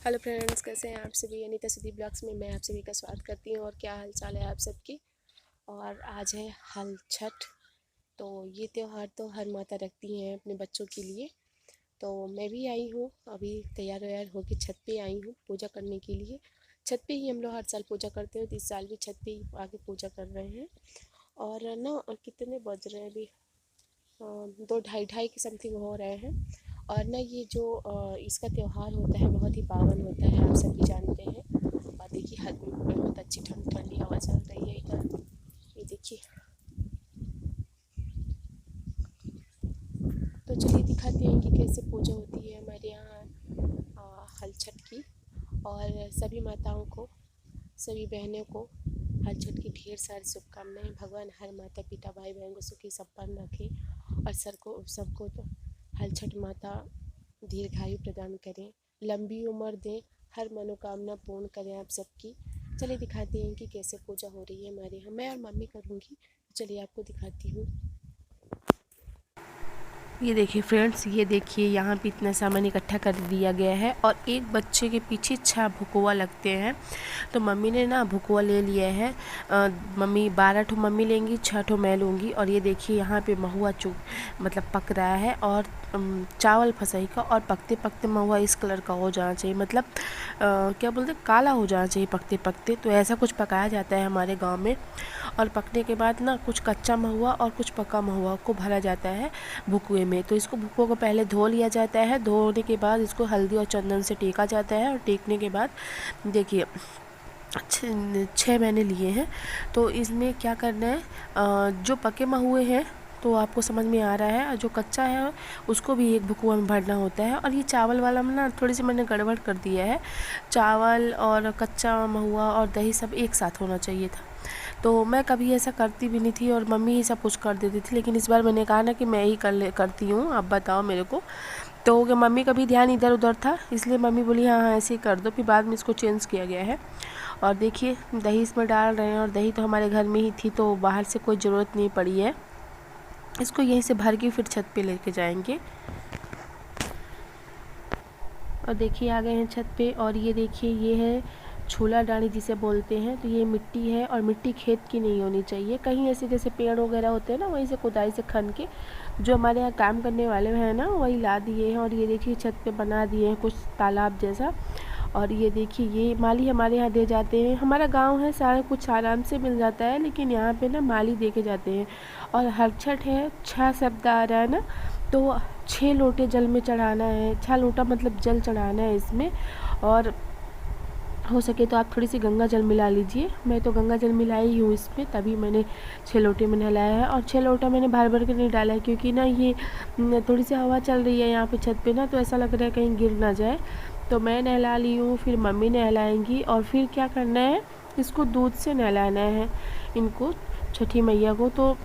Hello friends, कैसे हैं आप सभी। अनीता सुधी ब्लॉग्स में मैं आप सभी का स्वागत करती हूँ। और क्या हाल चाल है आप सबकी। और आज है हल छठ। तो ये त्यौहार तो हर माता रखती हैं अपने बच्चों के लिए। तो मैं भी आई हूँ, अभी तैयार व्यार होकर छत पे आई हूँ पूजा करने के लिए। छत पे ही हम लोग हर साल पूजा करते हैं, तो इस साल भी छत पे ही आके पूजा कर रहे हैं। और ना कितने बज रहे हैं अभी, 2 ढाई के समथिंग हो रहे हैं। और ना ये जो इसका त्यौहार होता है बहुत ही पावन होता है, आप सभी जानते हैं। और देखिए हद बहुत अच्छी ठंडी हवा चल रही है इधर, ये देखिए। तो चलिए दिखाते हैं कि कैसे पूजा होती है हमारे यहाँ हल छठ की। और सभी माताओं को, सभी बहनों को हल छठ की ढेर सारी शुभकामनाएं। भगवान हर माता पिता भाई बहन को सुखी संपन्न रखे और सबको तो हल छठ माता दीर्घायु प्रदान करें, लंबी उम्र दें, हर मनोकामना पूर्ण करें आप सबकी। चलिए दिखाते हैं कि कैसे पूजा हो रही है हमारे यहाँ। मैं और मम्मी करूँगी, चलिए आपको दिखाती हूँ। ये देखिए फ्रेंड्स, ये देखिए यहाँ पे इतना सामान इकट्ठा कर दिया गया है और एक बच्चे के पीछे 6 भुकुआ लगते हैं। तो मम्मी ने ना भुकुआ ले लिया है। मम्मी 12 ठो मम्मी लेंगी, 6 ठो मैं लूँगी। और ये देखिए यहाँ पे महुआ मतलब पक रहा है और चावल फसई का। और पकते पकते महुआ इस कलर का हो जाना चाहिए, मतलब क्या बोलते काला हो जाना चाहिए पकते पकते। तो ऐसा कुछ पकाया जाता है हमारे गाँव में। और पकने के बाद ना कुछ कच्चा महुआ और कुछ पका महुआ को भरा जाता है भुकुए में। तो इसको भुकुआ को पहले धो लिया जाता है। धोने के बाद इसको हल्दी और चंदन से टेका जाता है। और टेकने के बाद देखिए 6 मैंने लिए हैं। तो इसमें क्या करना है, जो पके महुए हैं तो आपको समझ में आ रहा है, और जो कच्चा है उसको भी एक भुकुआ में भरना होता है। और ये चावल वाला में ना थोड़ी सी मैंने गड़बड़ कर दिया है। चावल और कच्चा महुआ और दही सब एक साथ होना चाहिए था। तो मैं कभी ऐसा करती भी नहीं थी और मम्मी ही सब कुछ कर देती थी, लेकिन इस बार मैंने कहा ना कि मैं ही करती हूँ, अब बताओ मेरे को। तो मम्मी का भी ध्यान इधर उधर था, इसलिए मम्मी बोली हाँ हाँ ऐसे ही कर दो। फिर बाद में इसको चेंज किया गया है। और देखिए दही इसमें डाल रहे हैं, और दही तो हमारे घर में ही थी तो बाहर से कोई ज़रूरत नहीं पड़ी है। इसको यहीं से भर के फिर छत पे लेके जाएंगे। और देखिए आ गए हैं छत पे। और ये देखिए ये है छोला डाली जिसे बोलते हैं। तो ये मिट्टी है, और मिट्टी खेत की नहीं होनी चाहिए, कहीं ऐसे जैसे पेड़ वगैरह होते हैं ना वहीं से खुदाई से खन के जो हमारे यहाँ काम करने वाले हैं ना वही ला दिए हैं। और ये देखिए छत पे बना दिए हैं कुछ तालाब जैसा। और ये देखिए ये माली हमारे यहाँ दे जाते हैं। हमारा गांव है, सारा कुछ आराम से मिल जाता है, लेकिन यहाँ पे ना माली दे के जाते हैं। और हर छठ है, 6 शब्द आ रहा है ना, तो 6 लोटे जल में चढ़ाना है। 6 लोटा मतलब जल चढ़ाना है इसमें। और हो सके तो आप थोड़ी सी गंगा जल मिला लीजिए। मैं तो गंगा जल मिलाई हूँ इसमें, तभी मैंने 6 लोटे में नहलाया है। और 6 लोटा मैंने भर भर के नहीं डाला है, क्योंकि ना ये थोड़ी सी हवा चल रही है यहाँ पे छत पे ना, तो ऐसा लग रहा है कहीं गिर ना जाए। तो मैं नहला ली हूँ, फिर मम्मी नहलाएंगी। और फिर क्या करना है, इसको दूध से नहलाना है इनको, छठी मैया को। तो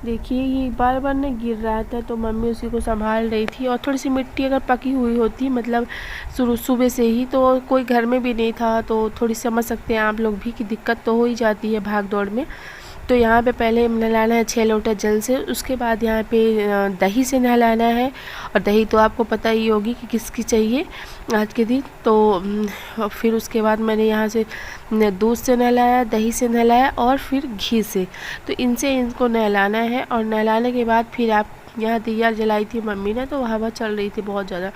देखिए ये बार बार ना गिर रहा था, तो मम्मी उसी को संभाल रही थी। और थोड़ी सी मिट्टी अगर पकी हुई होती, मतलब शुरू सुबह से ही, तो कोई घर में भी नहीं था, तो थोड़ी समझ सकते हैं आप लोग भी कि दिक्कत तो हो ही जाती है भाग दौड़ में। तो यहाँ पे पहले नहलाना है 6 लोटा जल से, उसके बाद यहाँ पे दही से नहलाना है। और दही तो आपको पता ही होगी कि किसकी चाहिए आज के दिन। तो फिर उसके बाद मैंने यहाँ से दूध से नहलाया, दही से नहलाया और फिर घी से। तो इनसे इनको नहलाना है। और नहलाने के बाद फिर आप, यहाँ दिया जलाई थी मम्मी ने तो हवा चल रही थी बहुत ज़्यादा,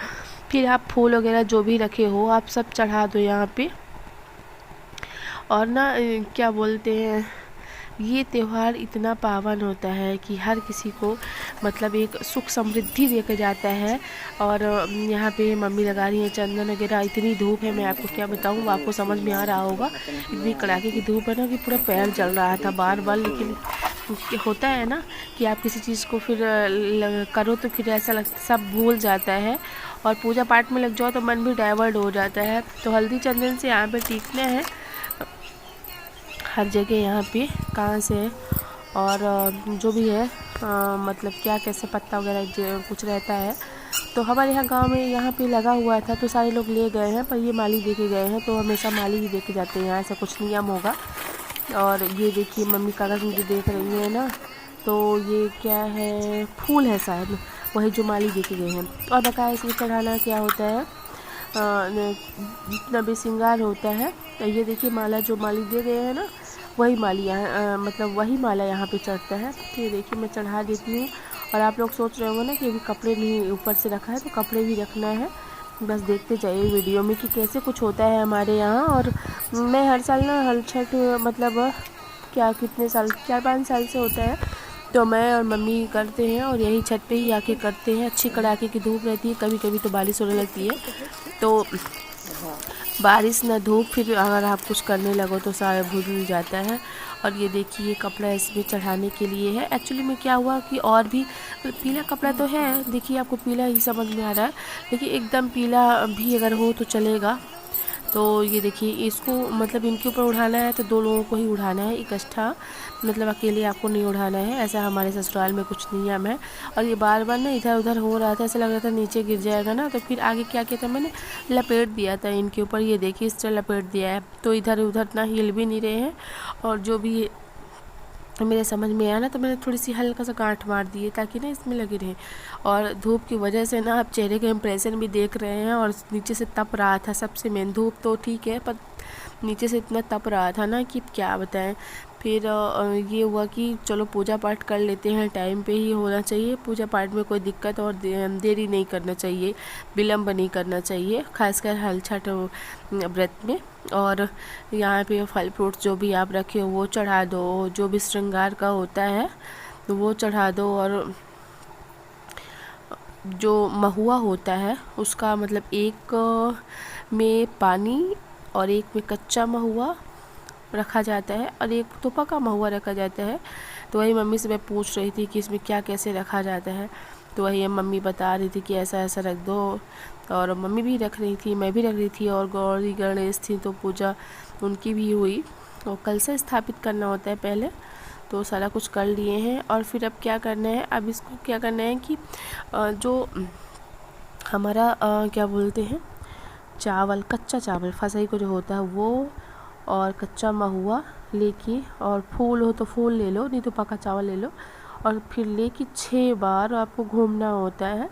फिर आप फूल वगैरह जो भी रखे हो आप सब चढ़ा दो यहाँ पे। और ना क्या बोलते हैं, ये त्यौहार इतना पावन होता है कि हर किसी को मतलब एक सुख समृद्धि देकर जाता है। और यहाँ पे मम्मी लगा रही है चंदन वगैरह। इतनी धूप है, मैं आपको क्या बताऊँ, आपको समझ में आ रहा होगा। इतनी कड़ाके की धूप है ना कि पूरा पैर जल रहा था बार बार। लेकिन होता है ना कि आप किसी चीज़ को फिर करो तो फिर ऐसा लगता सब भूल जाता है, और पूजा पाठ में लग जाओ तो मन भी डाइवर्ट हो जाता है। तो हल्दी चंदन से यहाँ पे टीकना है हर जगह यहाँ पे, कहाँ से है और जो भी है, मतलब क्या कैसे पत्ता वगैरह कुछ रहता है। तो हमारे यहाँ गांव में यहाँ पे लगा हुआ था, तो सारे लोग ले गए हैं, पर ये माली दे के गए हैं। तो हमेशा माली ही दे के जाते हैं, यहाँ ऐसा कुछ नियम होगा। और ये देखिए मम्मी कागज़ मुझे देख रही है ना, तो ये क्या है, फूल है शायद, वही जो माली दे के गए हैं। और बकाया इसमें चढ़ाना क्या होता है, जितना भी श्रृंगार होता है। तो ये देखिए माला जो माली दे गए हैं ना, वही माली यहाँ मतलब वही माला यहाँ पे चढ़ता है। तो ये देखिए मैं चढ़ा देती हूँ। और आप लोग सोच रहे होंगे ना कि अभी कपड़े नहीं ऊपर से रखा है, तो कपड़े भी रखना है। बस देखते जाइए वीडियो में कि कैसे कुछ होता है हमारे यहाँ। और मैं हर साल ना हल छठ मतलब क्या कितने साल 4-5 साल से होता है, तो मैं और मम्मी करते हैं और यही छत पे ही आके करते हैं। अच्छी कड़ाके की धूप रहती है, कभी कभी तो बारिश होने लगती है, तो बारिश ना धूप, फिर अगर आप कुछ करने लगो तो सारा भूल जाता है। और ये देखिए ये कपड़ा इसमें चढ़ाने के लिए है। एक्चुअली में क्या हुआ कि और भी पीला कपड़ा तो है, देखिए आपको पीला ही समझ में आ रहा है, लेकिन एकदम पीला भी अगर हो तो चलेगा। तो ये देखिए इसको मतलब इनके ऊपर उठाना है तो 2 लोगों को ही उठाना है इकट्ठा, मतलब अकेले आपको नहीं उठाना है। ऐसा हमारे ससुराल में कुछ नियम है। और ये बार बार ना इधर उधर हो रहा था, ऐसा लग रहा था नीचे गिर जाएगा ना, तो फिर आगे क्या किया था मैंने, लपेट दिया था इनके ऊपर। ये देखिए इस तरह लपेट दिया है, तो इधर उधर ना हिल भी नहीं रहे हैं। और जो भी मेरे समझ में आया ना, तो मैंने थोड़ी सी हल्का सा गांठ मार दी है ताकि ना इसमें लगी रहे। और धूप की वजह से ना आप चेहरे के इम्प्रेशन भी देख रहे हैं, और नीचे से तप रहा था। सबसे मेन धूप तो ठीक है, पर नीचे से इतना तप रहा था ना कि क्या बताएं। फिर ये हुआ कि चलो पूजा पाठ कर लेते हैं, टाइम पे ही होना चाहिए पूजा पाठ में, कोई दिक्कत और देरी नहीं करना चाहिए, विलम्ब नहीं करना चाहिए, खासकर हल छठ व्रत में। और यहाँ पे फल फ्रूट जो भी आप रखे हो वो चढ़ा दो, जो भी श्रृंगार का होता है वो चढ़ा दो। और जो महुआ होता है उसका मतलब एक में पानी और एक में कच्चा महुआ रखा जाता है, और एक तो पका महुआ रखा जाता है। तो वही मम्मी से मैं पूछ रही थी कि इसमें क्या कैसे रखा जाता है, तो वही मम्मी बता रही थी कि ऐसा ऐसा रख दो। और मम्मी भी रख रही थी, मैं भी रख रही थी, और गौरी गणेश थी तो पूजा उनकी भी हुई। और कल से स्थापित करना होता है पहले, तो सारा कुछ कर लिए हैं। और फिर अब क्या करना है, अब इसको क्या करना है कि जो हमारा क्या बोलते हैं चावल, कच्चा चावल फसई को जो होता है वो, और कच्चा महुआ लेके, और फूल हो तो फूल ले लो, नहीं तो पका चावल ले लो, और फिर लेके 6 बार आपको घूमना होता है।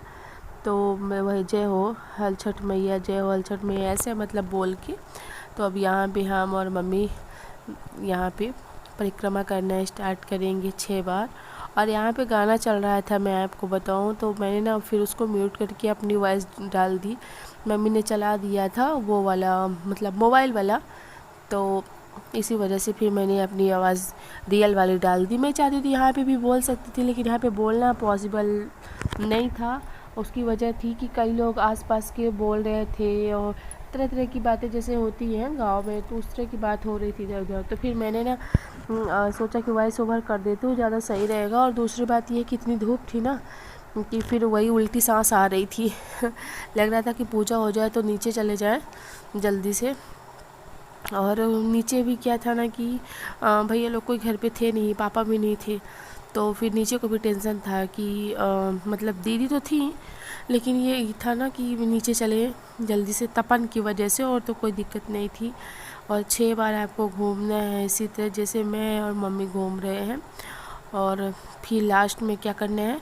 तो मैं वही जय हो हल छठ मैया, जय हो हल छठ मैया, ऐसे मतलब बोल के। तो अब यहाँ पे हम और मम्मी यहाँ पे परिक्रमा करना स्टार्ट करेंगे 6 बार। और यहाँ पे गाना चल रहा था, मैं आपको बताऊँ तो मैंने ना फिर उसको म्यूट करके अपनी वॉइस डाल दी। मम्मी ने चला दिया था वो वाला मतलब मोबाइल वाला, तो इसी वजह से फिर मैंने अपनी आवाज़ रियल वाली डाल दी। मैं चाहती थी यहाँ पे भी बोल सकती थी, लेकिन यहाँ पे बोलना पॉसिबल नहीं था। उसकी वजह थी कि कई लोग आसपास के बोल रहे थे, और तरह तरह की बातें जैसे होती हैं गांव में, तो उस तरह की बात हो रही थी इधर उधर। तो फिर मैंने ना सोचा कि वॉइस ओवर कर देती हूँ, ज़्यादा सही रहेगा। और दूसरी बात ये कि इतनी धूप थी ना कि फिर वही उल्टी सांस आ रही थी लग रहा था कि पूजा हो जाए तो नीचे चले जाए जल्दी से। और नीचे भी क्या था ना कि भैया लोग कोई घर पे थे नहीं, पापा भी नहीं थे, तो फिर नीचे को भी टेंशन था कि मतलब दीदी तो थी, लेकिन ये था ना कि नीचे चले जल्दी से तपन की वजह से, और तो कोई दिक्कत नहीं थी। और 6 बार आपको घूमना है इसी तरह जैसे मैं और मम्मी घूम रहे हैं। और फिर लास्ट में क्या करना है,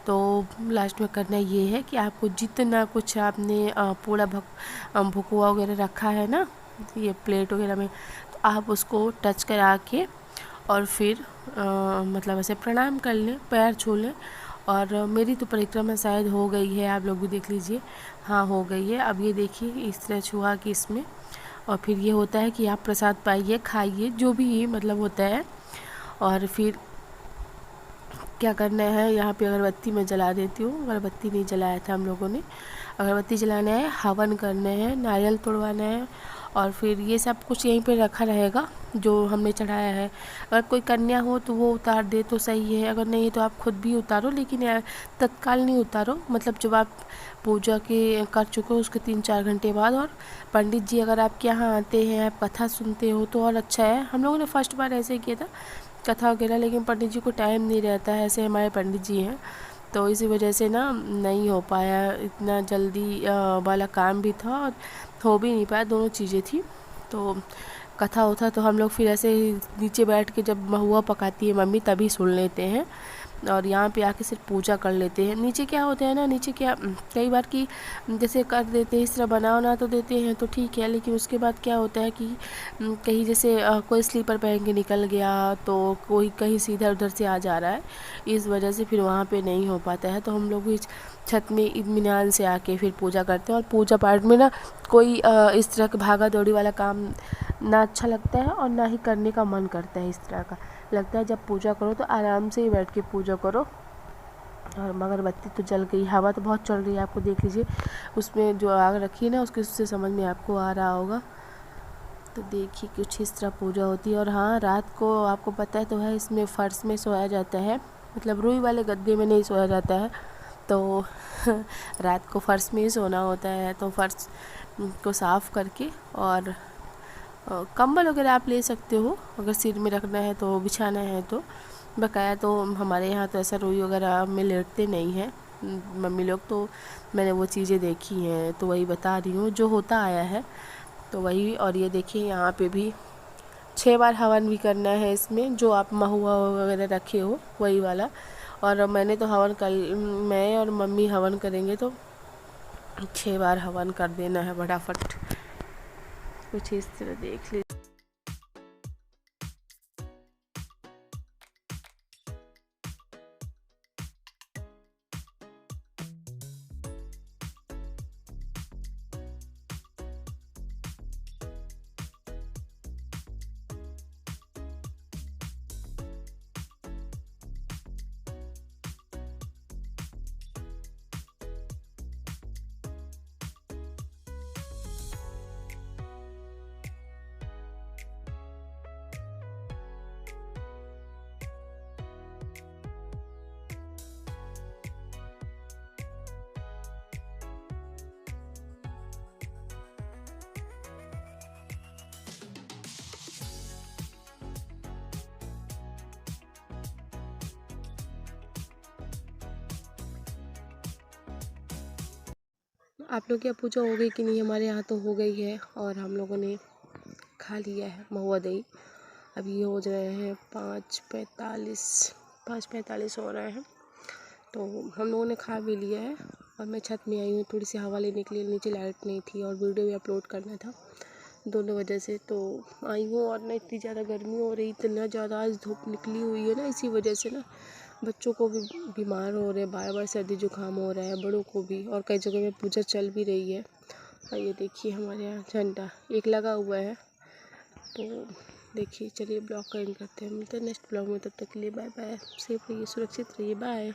तो लास्ट में करना ये है कि आपको जितना कुछ आपने पूरा भुकुआ वगैरह रखा है ना ये प्लेट वगैरह में, तो आप उसको टच करा के और फिर मतलब ऐसे प्रणाम कर लें, पैर छू लें। और मेरी तो परिक्रमा शायद हो गई है, आप लोग भी देख लीजिए, हाँ हो गई है। अब ये देखिए इस तरह छुआ कि इसमें, और फिर ये होता है कि आप प्रसाद पाइए, खाइए, जो भी मतलब होता है। और फिर क्या करना है, यहाँ पे अगरबत्ती मैं जला देती हूँ, अगरबत्ती नहीं जलाया था हम लोगों ने, अगरबत्ती जलाना है, हवन करना है, नारियल तोड़वाना है। और फिर ये सब कुछ यहीं पे रखा रहेगा जो हमने चढ़ाया है। अगर कोई कन्या हो तो वो उतार दे तो सही है, अगर नहीं तो आप खुद भी उतारो, लेकिन यार तत्काल नहीं उतारो, मतलब जब आप पूजा के कर चुके हो उसके 3-4 घंटे बाद। और पंडित जी अगर आपके यहाँ आते हैं, आप कथा सुनते हो तो और अच्छा है। हम लोगों ने फर्स्ट बार ऐसे किया था कथा वगैरह, लेकिन पंडित जी को टाइम नहीं रहता है, ऐसे हमारे पंडित जी हैं, तो इसी वजह से ना नहीं हो पाया, इतना जल्दी वाला काम भी था और हो भी नहीं पाया, दोनों चीज़ें थी। तो कथा होता तो हम लोग फिर ऐसे नीचे बैठ के जब महुआ पकाती है मम्मी तभी सुन लेते हैं, और यहाँ पे आके सिर्फ पूजा कर लेते हैं। नीचे क्या होता है ना, नीचे क्या कई बार कि जैसे कर देते हैं, इस तरह बना तो देते हैं तो ठीक है, लेकिन उसके बाद क्या होता है कि कहीं जैसे कोई स्लीपर पहन के निकल गया तो कोई कहीं से इधर उधर से आ जा रहा है, इस वजह से फिर वहाँ पे नहीं हो पाता है। तो हम लोग इस छत में इत्मीनान से आके फिर पूजा करते हैं। और पूजा पाठ में ना कोई इस तरह का भागा दौड़ी वाला काम ना अच्छा लगता है और ना ही करने का मन करता है। इस तरह का लगता है जब पूजा करो तो आराम से ही बैठ के पूजा करो। और अगरबत्ती तो जल गई, हवा तो बहुत चल रही है, आपको देख लीजिए उसमें जो आग रखी है ना उसके उससे समझ में आपको आ रहा होगा। तो देखिए कुछ इस तरह पूजा होती है। और हाँ, रात को आपको पता है तो है, इसमें फ़र्श में सोया जाता है, मतलब रुई वाले गद्दे में नहीं सोया जाता है। तो रात को फ़र्श में ही सोना होता है। तो फ़र्श को साफ़ करके और कंबल वगैरह आप ले सकते हो, अगर सिर में रखना है तो, बिछाना है तो बकाया। तो हमारे यहाँ तो ऐसा रुई वगैरह में लेटते नहीं हैं मम्मी लोग, तो मैंने वो चीज़ें देखी हैं तो वही बता रही हूँ जो होता आया है तो वही। और ये देखिए यहाँ पे भी 6 बार हवन भी करना है इसमें, जो आप महुआ वगैरह रखे हो वही वाला। और मैंने तो हवन कल मैं और मम्मी हवन करेंगे तो 6 बार हवन कर देना है फटाफट। कुछ इस तरह देख लीजिए। आप लोग क्या पूजा हो गई कि नहीं? हमारे यहाँ तो हो गई है और हम लोगों ने खा लिया है महुआ दही। अभी हो रहे हैं 5:45 हो रहे हैं, तो हम लोगों ने खा भी लिया है। और मैं छत में आई हूँ थोड़ी सी हवा लेने के लिए, नीचे लाइट नहीं थी और वीडियो भी अपलोड करना था, दोनों वजह से तो आई हूँ। और ना इतनी ज़्यादा गर्मी हो रही, इतना ज़्यादा आज धूप निकली हुई है ना, इसी वजह से ना बच्चों को भी बीमार हो रहे हैं, बार बार सर्दी जुकाम हो रहा है, बड़ों को भी। और कई जगह में पूजा चल भी रही है। और ये देखिए हमारे यहाँ झंडा एक लगा हुआ है। तो देखिए, चलिए ब्लॉग का एंड करते हैं, मिलते हैं नेक्स्ट ब्लॉग में। तब तक के लिए बाय बाय, सेफ रहिए, सुरक्षित रहिए, बाय।